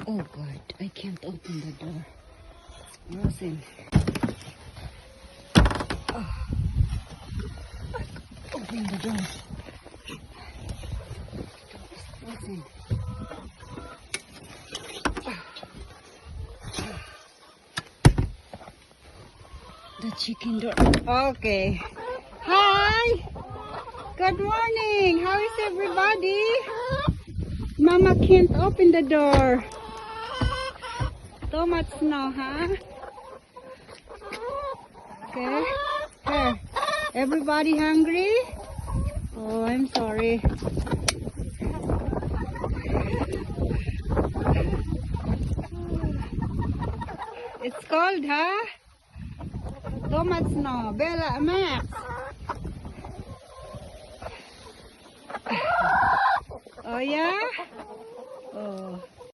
Oh God, I can't open the door. It's frozen. Oh. Open the door. It's frozen. The chicken door. Okay. Hi. Good morning. How is everybody? Mama can't open the door. Too much snow, huh? Okay. Here. Everybody hungry? Oh, I'm sorry. It's cold, huh? Too much snow. Bella, Max. Oh, yeah? Oh.